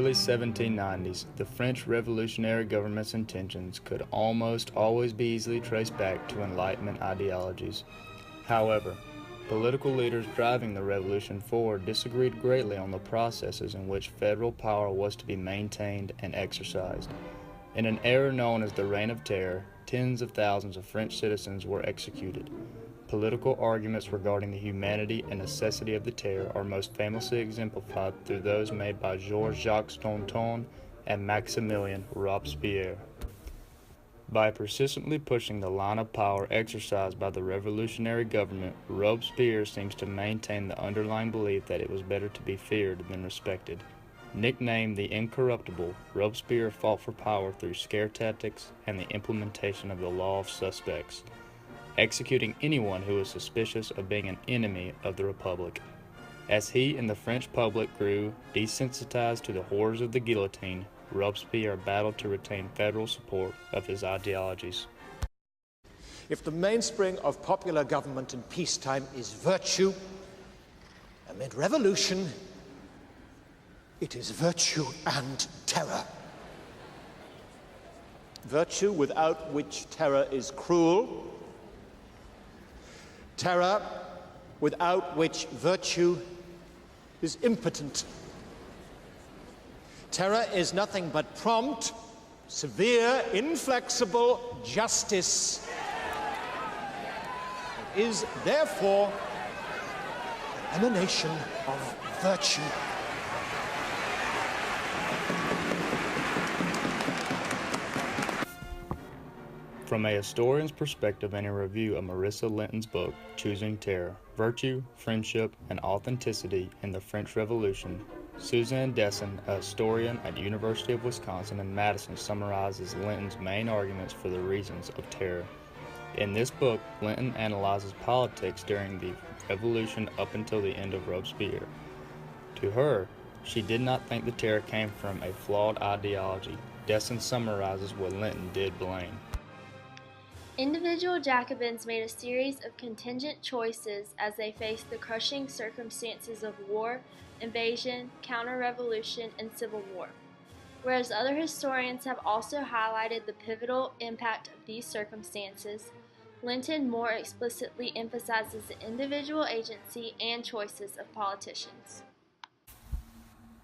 early 1790s, the French revolutionary government's intentions could almost always be easily traced back to Enlightenment ideologies. However, political leaders driving the revolution forward disagreed greatly on the processes in which federal power was to be maintained and exercised. In an era known as the Reign of Terror, tens of thousands of French citizens were executed. Political arguments regarding the humanity and necessity of the terror are most famously exemplified through those made by Georges-Jacques Danton and Maximilien Robespierre. By persistently pushing the line of power exercised by the revolutionary government, Robespierre seems to maintain the underlying belief that it was better to be feared than respected. Nicknamed the Incorruptible, Robespierre fought for power through scare tactics and the implementation of the law of suspects, executing anyone who was suspicious of being an enemy of the Republic. As he and the French public grew desensitized to the horrors of the guillotine, Robespierre battled to retain federal support of his ideologies. If the mainspring of popular government in peacetime is virtue, amid revolution, it is virtue and terror. Virtue without which terror is cruel, terror without which virtue is impotent. Terror is nothing but prompt, severe, inflexible justice. It is therefore an emanation of virtue. From a historian's perspective and a review of Marissa Linton's book, Choosing Terror, Virtue, Friendship, and Authenticity in the French Revolution, Suzanne Dessin, a historian at University of Wisconsin in Madison, summarizes Linton's main arguments for the reasons of terror. In this book, Linton analyzes politics during the revolution up until the end of Robespierre. To her, she did not think the terror came from a flawed ideology. Dessin summarizes what Linton did blame. Individual Jacobins made a series of contingent choices as they faced the crushing circumstances of war, invasion, counter-revolution, and civil war. Whereas other historians have also highlighted the pivotal impact of these circumstances, Linton more explicitly emphasizes the individual agency and choices of politicians.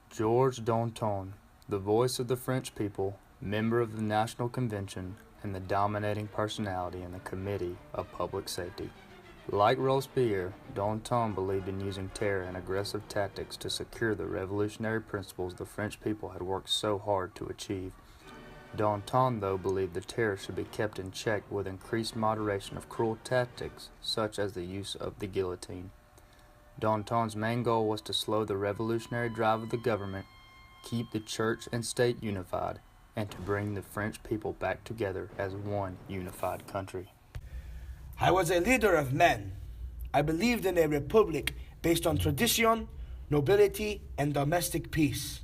Georges Danton, the voice of the French people, member of the National Convention, and the dominating personality in the Committee of Public Safety. Like Robespierre, Danton believed in using terror and aggressive tactics to secure the revolutionary principles the French people had worked so hard to achieve. Danton, though, believed the terror should be kept in check with increased moderation of cruel tactics, such as the use of the guillotine. Danton's main goal was to slow the revolutionary drive of the government, keep the church and state unified, and to bring the French people back together as one unified country. I was a leader of men. I believed in a republic based on tradition, nobility, and domestic peace.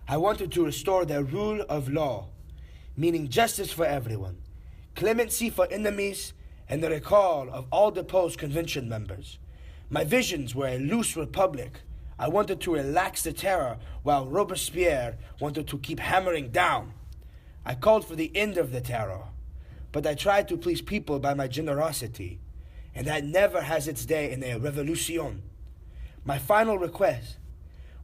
I wanted to restore the rule of law, meaning justice for everyone, clemency for enemies, and the recall of all deposed convention members. My visions were a loose republic. I wanted to relax the terror, while Robespierre wanted to keep hammering down. I called for the end of the terror, but I tried to please people by my generosity, and that never has its day in a revolution. My final request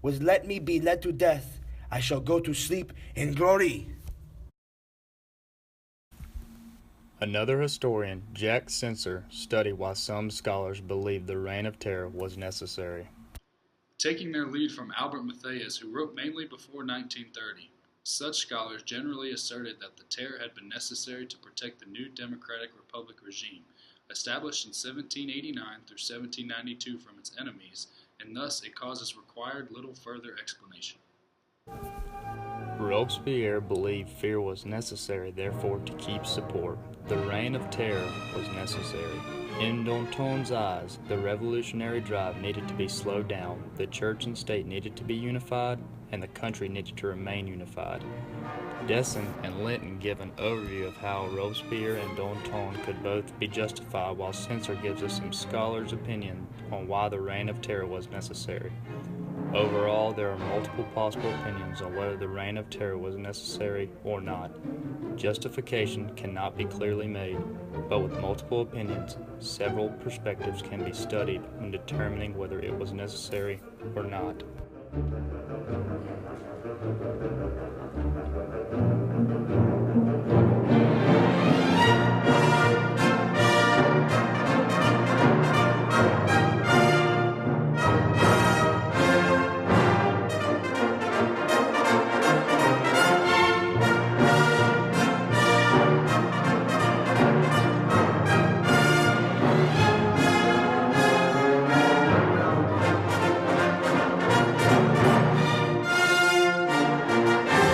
was, let me be led to death, I shall go to sleep in glory. Another historian, Jack Sensor, studied why some scholars believed the Reign of Terror was necessary. Taking their lead from Albert Matthias, who wrote mainly before 1930, such scholars generally asserted that the terror had been necessary to protect the new Democratic Republic regime, established in 1789 through 1792 from its enemies, and thus a causes required little further explanation. Robespierre believed fear was necessary, therefore, to keep support. The Reign of Terror was necessary. In Danton's eyes, the revolutionary drive needed to be slowed down, the church and state needed to be unified, and the country needed to remain unified. Dessin and Linton give an overview of how Robespierre and Danton could both be justified, while Sensor gives us some scholars' opinion on why the Reign of Terror was necessary. Overall, there are multiple possible opinions on whether the Reign of Terror was necessary or not. Justification cannot be clearly made, but with multiple opinions, several perspectives can be studied when determining whether it was necessary or not.